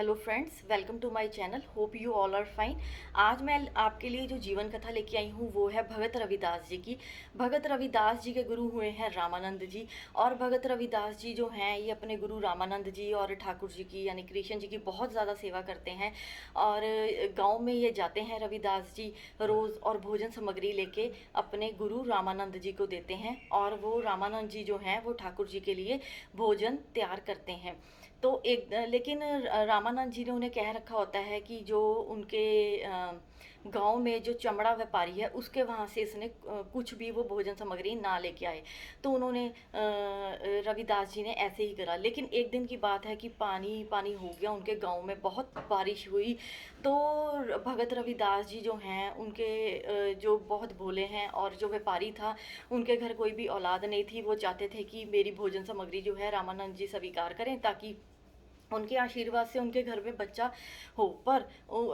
Hello friends, welcome to my channel. Hope you all are fine. आज मैं आपके लिए जो जीवन कथा लेके आई हूँ वो है भगत रविदास जी की। भगत रविदास जी के गुरु हुए हैं रामानंद जी। और भगत रविदास जी जो हैं ये अपने गुरु रामानंद जी और ठाकुर जी की यानी कृष्ण जी की बहुत ज़्यादा सेवा करते हैं। और गांव में ये जाते हैं रविदास जी रोज़ और भोजन सामग्री लेके अपने गुरु रामानंद जी को देते हैं। और वो रामानंद जी जो हैं वो ठाकुर जी के लिए भोजन तैयार करते हैं। तो एक लेकिन रामानंद जी ने उन्हें कह रखा होता है कि जो उनके गांव में जो चमड़ा व्यापारी है उसके वहाँ से इसने कुछ भी वो भोजन सामग्री ना लेके आए। तो उन्होंने रविदास जी ने ऐसे ही करा। लेकिन एक दिन की बात है कि पानी पानी हो गया उनके गांव में, बहुत बारिश हुई। तो भगत रविदास जी जो हैं उनके जो बहुत भोले हैं और जो व्यापारी था उनके घर कोई भी औलाद नहीं थी। वो चाहते थे कि मेरी भोजन सामग्री जो है रामानंद जी स्वीकार करें ताकि उनके आशीर्वाद से उनके घर में बच्चा हो। पर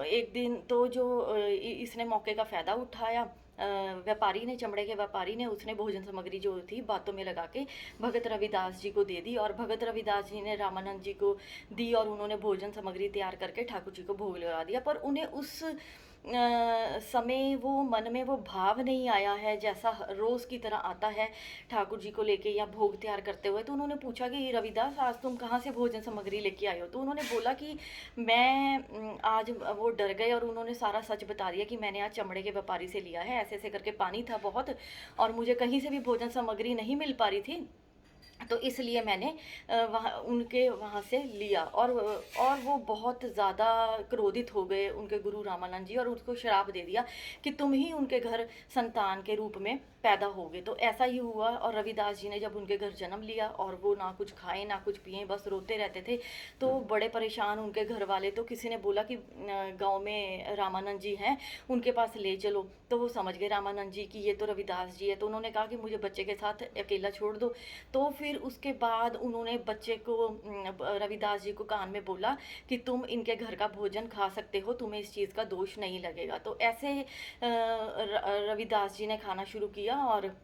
एक दिन तो जो इसने मौके का फ़ायदा उठाया, व्यापारी ने, चमड़े के व्यापारी ने, उसने भोजन सामग्री जो थी बातों में लगा के भगत रविदास जी को दे दी। और भगत रविदास जी ने रामानंद जी को दी और उन्होंने भोजन सामग्री तैयार करके ठाकुर जी को भोग लगा दिया। पर उन्हें उस समय वो मन में वो भाव नहीं आया है जैसा रोज़ की तरह आता है ठाकुर जी को लेके या भोग तैयार करते हुए। तो उन्होंने पूछा कि रविदास, आज तुम कहाँ से भोजन सामग्री लेके आए हो? तो उन्होंने बोला कि मैं आज वो डर गए और उन्होंने सारा सच बता दिया कि मैंने आज चमड़े के व्यापारी से लिया है। ऐसे ऐसे करके पानी था बहुत और मुझे कहीं से भी भोजन सामग्री नहीं मिल पा रही थी, तो इसलिए मैंने वहाँ उनके वहाँ से लिया। और वो बहुत ज़्यादा क्रोधित हो गए उनके गुरु रामानंद जी और उसको श्राप दे दिया कि तुम ही उनके घर संतान के रूप में पैदा होगे। तो ऐसा ही हुआ। और रविदास जी ने जब उनके घर जन्म लिया और वो ना कुछ खाए ना कुछ पिए, बस रोते रहते थे। तो बड़े परेशान उनके घर वाले। तो किसी ने बोला कि गांव में रामानंद जी हैं, उनके पास ले चलो। तो वो समझ गए रामानंद जी कि ये तो रविदास जी है। तो उन्होंने कहा कि मुझे बच्चे के साथ अकेला छोड़ दो। तो फिर उसके बाद उन्होंने बच्चे को, रविदास जी को कान में बोला कि तुम इनके घर का भोजन खा सकते हो, तुम्हें इस चीज़ का दोष नहीं लगेगा। तो ऐसे रविदास जी ने खाना शुरू किया और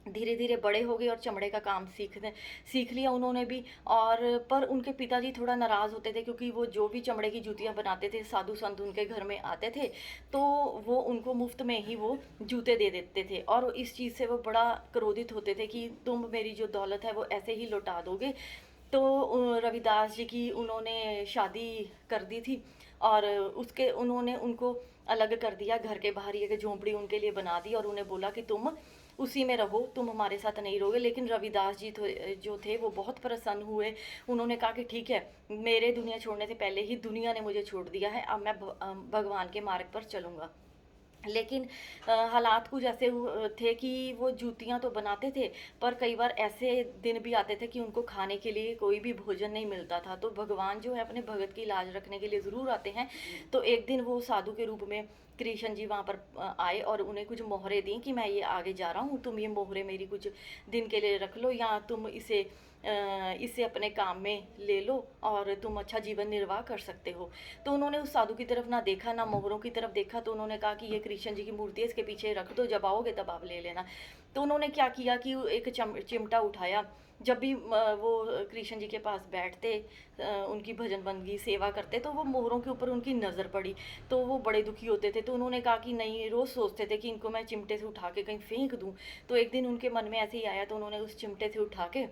धीरे धीरे बड़े हो गए और चमड़े का काम सीख लिया उन्होंने भी। और पर उनके पिताजी थोड़ा नाराज़ होते थे क्योंकि वो जो भी चमड़े की जूतियाँ बनाते थे, साधु संत उनके घर में आते थे तो वो उनको मुफ्त में ही वो जूते दे देते थे। और इस चीज़ से वो बड़ा क्रोधित होते थे कि तुम मेरी जो दौलत है वो ऐसे ही लौटा दोगे। तो रविदास जी की उन्होंने शादी कर दी थी और उसके उन्होंने उनको अलग कर दिया, घर के बाहर एक झोंपड़ी उनके लिए बना दी और उन्हें बोला कि तुम उसी में रहो, तुम हमारे साथ नहीं रहोगे। लेकिन रविदास जी जो थे वो बहुत प्रसन्न हुए। उन्होंने कहा कि ठीक है, मेरे दुनिया छोड़ने से पहले ही दुनिया ने मुझे छोड़ दिया है, अब मैं भगवान के मार्ग पर चलूँगा। लेकिन हालात कुछ ऐसे थे कि वो जूतियाँ तो बनाते थे पर कई बार ऐसे दिन भी आते थे कि उनको खाने के लिए कोई भी भोजन नहीं मिलता था। तो भगवान जो है अपने भगत की लाज रखने के लिए ज़रूर आते हैं। तो एक दिन वो साधु के रूप में कृष्ण जी वहाँ पर आए और उन्हें कुछ मोहरें दी कि मैं ये आगे जा रहा हूँ, तुम ये मोहरें मेरी कुछ दिन के लिए रख लो या तुम इसे अपने काम में ले लो और तुम अच्छा जीवन निर्वाह कर सकते हो। तो उन्होंने उस साधु की तरफ ना देखा ना मोहरों की तरफ देखा। तो उन्होंने कहा कि ये कृष्ण जी की मूर्ति है, इसके पीछे रख दो, जब आओगे तब आप ले लेना। तो उन्होंने क्या किया कि एक चिमटा उठाया। जब भी वो कृष्ण जी के पास बैठते, उनकी भजन बंदगी सेवा करते, तो वो मोहरों के ऊपर उनकी नज़र पड़ी। तो वो बड़े दुखी होते थे। तो उन्होंने कहा कि नहीं, रोज़ सोचते थे कि इनको मैं चिमटे से उठा के कहीं फेंक दूँ। तो एक दिन उनके मन में ऐसे ही आया तो उन्होंने उस चिमटे से उठा के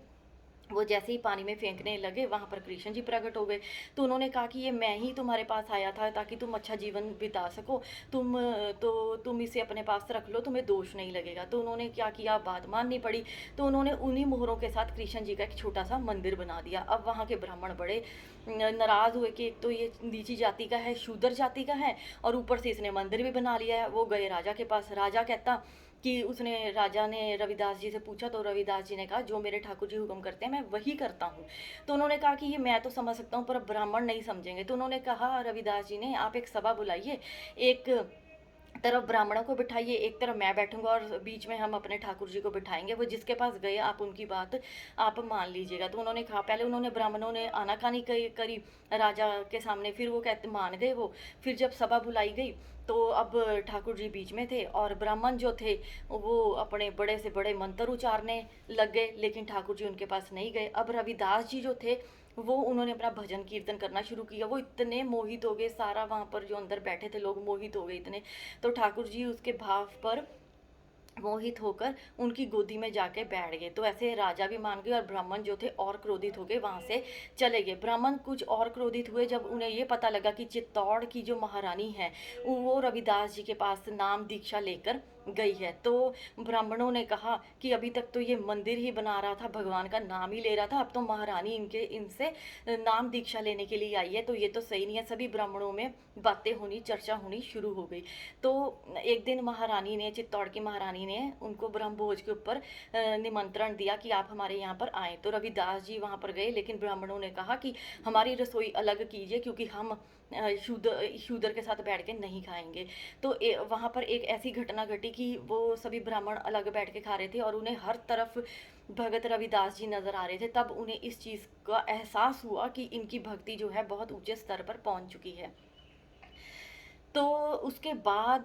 वो जैसे ही पानी में फेंकने लगे वहाँ पर कृष्ण जी प्रकट हो गए। तो उन्होंने कहा कि ये मैं ही तुम्हारे पास आया था ताकि तुम अच्छा जीवन बिता सको, तुम इसे अपने पास रख लो, तुम्हें दोष नहीं लगेगा। तो उन्होंने क्या किया, बात माननी पड़ी। तो उन्होंने उन्हीं मोहरों के साथ कृष्ण जी का एक छोटा सा मंदिर बना दिया। अब वहाँ के ब्राह्मण बड़े नाराज़ हुए कि एक तो ये नीची जाति का है, शूद्र जाति का है और ऊपर से इसने मंदिर भी बना लिया है। वो गए राजा के पास। राजा कहता कि राजा ने रविदास जी से पूछा तो रविदास जी ने कहा जो मेरे ठाकुर जी हुक्म करते हैं मैं वही करता हूँ। तो उन्होंने कहा कि ये मैं तो समझ सकता हूँ पर ब्राह्मण नहीं समझेंगे। तो उन्होंने कहा रविदास जी ने, आप एक सभा बुलाइए, एक तरफ ब्राह्मणों को बिठाइए, एक तरफ मैं बैठूंगा और बीच में हम अपने ठाकुर जी को बिठाएंगे। वो जिसके पास गए आप उनकी बात आप मान लीजिएगा। तो उन्होंने कहा, पहले उन्होंने ब्राह्मणों ने आनाकानी करी राजा के सामने, फिर वो कहते मान गए वो। फिर जब सभा बुलाई गई तो अब ठाकुर जी बीच में थे और ब्राह्मण जो थे वो अपने बड़े से बड़े मंत्र उचारने लग गए, लेकिन ठाकुर जी उनके पास नहीं गए। अब रविदास जी जो थे वो उन्होंने अपना भजन कीर्तन करना शुरू किया। वो इतने मोहित हो गए, सारा वहाँ पर जो अंदर बैठे थे लोग मोहित हो गए इतने। तो ठाकुर जी उसके भाव पर मोहित होकर उनकी गोदी में जाके बैठ गए। तो ऐसे राजा भी मान गए और ब्राह्मण जो थे और क्रोधित हो गए, वहाँ से चले गए। ब्राह्मण कुछ और क्रोधित हुए जब उन्हें ये पता लगा कि चित्तौड़ की जो महारानी है वो रविदास जी के पास नाम दीक्षा लेकर गई है। तो ब्राह्मणों ने कहा कि अभी तक तो ये मंदिर ही बना रहा था, भगवान का नाम ही ले रहा था, अब तो महारानी इनसे नाम दीक्षा लेने के लिए आई है, तो ये तो सही नहीं है। सभी ब्राह्मणों में बातें होनी, चर्चा होनी शुरू हो गई। तो एक दिन महारानी ने, चित्तौड़ की महारानी ने उनको ब्रह्मभोज के ऊपर निमंत्रण दिया कि आप हमारे यहाँ पर आएँ। तो रविदास जी वहाँ पर गए, लेकिन ब्राह्मणों ने कहा कि हमारी रसोई अलग कीजिए, क्योंकि हम शूद्र के साथ बैठ के नहीं खाएंगे। तो वहाँ पर एक ऐसी घटना घटी कि वो सभी ब्राह्मण अलग बैठ के खा रहे थे और उन्हें हर तरफ भगत रविदास जी नज़र आ रहे थे। तब उन्हें इस चीज़ का एहसास हुआ कि इनकी भक्ति जो है बहुत ऊंचे स्तर पर पहुंच चुकी है। तो उसके बाद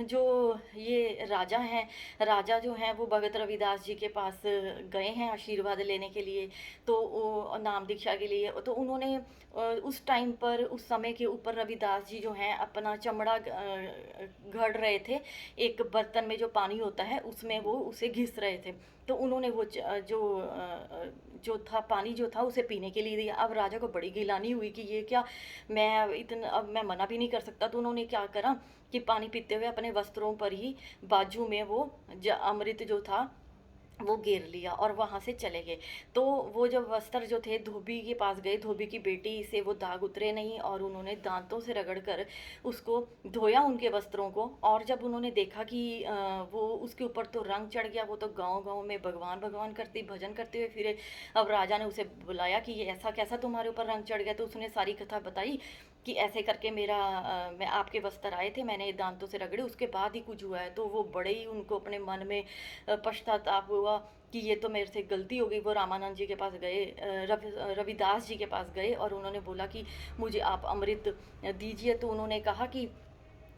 जो ये राजा हैं, राजा जो हैं वो भगत रविदास जी के पास गए हैं आशीर्वाद लेने के लिए, तो नाम दीक्षा के लिए। तो उन्होंने उस टाइम पर, उस समय के ऊपर रविदास जी जो हैं अपना चमड़ा घड़ रहे थे, एक बर्तन में जो पानी होता है उसमें वो उसे घिस रहे थे। तो उन्होंने वो जो था पानी जो था उसे पीने के लिए दिया। अब राजा को बड़ी गिलानी हुई कि ये क्या, मैं इतना, अब मैं मना भी नहीं कर सकता। तो उन्होंने क्या करा कि पानी पीते हुए अपने वस्त्रों पर ही बाजू में वो अमृत जो था वो घेर लिया और वहाँ से चले गए। तो वो जब वस्त्र जो थे धोबी के पास गए, धोबी की बेटी से वो दाग उतरे नहीं और उन्होंने दांतों से रगड़ कर उसको धोया उनके वस्त्रों को। और जब उन्होंने देखा कि वो उसके ऊपर तो रंग चढ़ गया, वो तो गांव गांव में भगवान भगवान करते भजन करते हुए फिरे। अब राजा ने उसे बुलाया कि ये ऐसा कैसा तुम्हारे ऊपर रंग चढ़ गया। तो उसने सारी कथा बताई कि ऐसे करके मैं आपके वस्त्र आए थे, मैंने दांतों से रगड़े, उसके बाद ही कुछ हुआ है। तो वो बड़े ही उनको अपने मन में पश्चाताप हुआ कि ये तो मेरे से गलती हो गई। वो रामानंद जी के पास गए, रविदास जी के पास गए और उन्होंने बोला कि मुझे आप अमृत दीजिए। तो उन्होंने कहा कि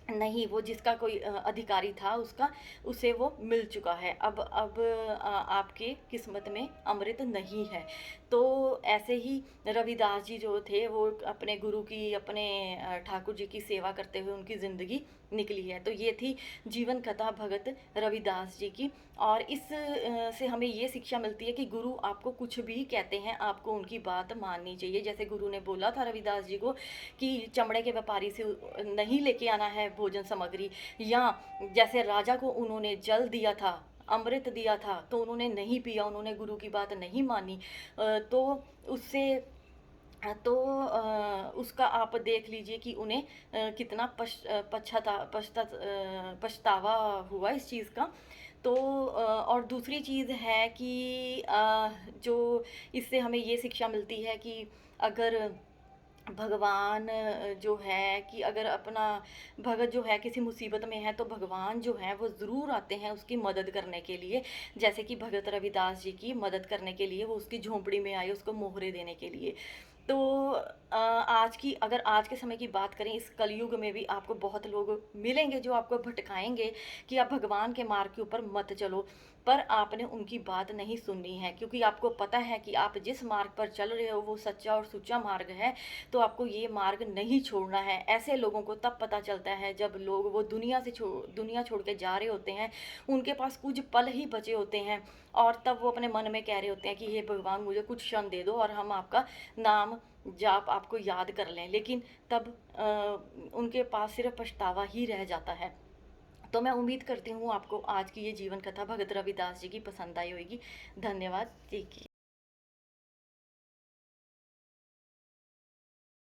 नहीं, वो जिसका कोई अधिकारी था उसका, उसे वो मिल चुका है। अब आपके किस्मत में अमृत नहीं है। तो ऐसे ही रविदास जी जो थे वो अपने गुरु की, अपने ठाकुर जी की सेवा करते हुए उनकी ज़िंदगी निकली है। तो ये थी जीवन कथा भगत रविदास जी की। और इस से हमें ये शिक्षा मिलती है कि गुरु आपको कुछ भी कहते हैं, आपको उनकी बात माननी चाहिए। जैसे गुरु ने बोला था रविदास जी को कि चमड़े के व्यापारी से नहीं लेके आना है भोजन सामग्री, या जैसे राजा को उन्होंने जल दिया था, अमृत दिया था, तो उन्होंने नहीं पिया, उन्होंने गुरु की बात नहीं मानी। तो उससे उसका आप देख लीजिए कि उन्हें कितना पछतावा हुआ इस चीज़ का। तो और दूसरी चीज़ है कि जो इससे हमें ये शिक्षा मिलती है कि अगर भगवान जो है कि अगर अपना भगत जो है किसी मुसीबत में है, तो भगवान जो है वो ज़रूर आते हैं उसकी मदद करने के लिए। जैसे कि भगत रविदास जी की मदद करने के लिए वो उसकी झोंपड़ी में आए, उसको मोहरे देने के लिए। तो अगर आज के समय की बात करें, इस कलयुग में भी आपको बहुत लोग मिलेंगे जो आपको भटकाएंगे कि आप भगवान के मार्ग के ऊपर मत चलो। पर आपने उनकी बात नहीं सुननी है, क्योंकि आपको पता है कि आप जिस मार्ग पर चल रहे हो वो सच्चा और सुच्चा मार्ग है। तो आपको ये मार्ग नहीं छोड़ना है। ऐसे लोगों को तब पता चलता है जब लोग वो दुनिया छोड़ के जा रहे होते हैं, उनके पास कुछ पल ही बचे होते हैं, और तब वो अपने मन में कह रहे होते हैं कि हे भगवान मुझे कुछ क्षण दे दो और हम आपका नाम जाप आपको याद कर लें। लेकिन तब उनके पास सिर्फ पछतावा ही रह जाता है। तो मैं उम्मीद करती हूँ आपको आज की ये जीवन कथा भगत रविदास जी की पसंद आई होगी। धन्यवाद जी की।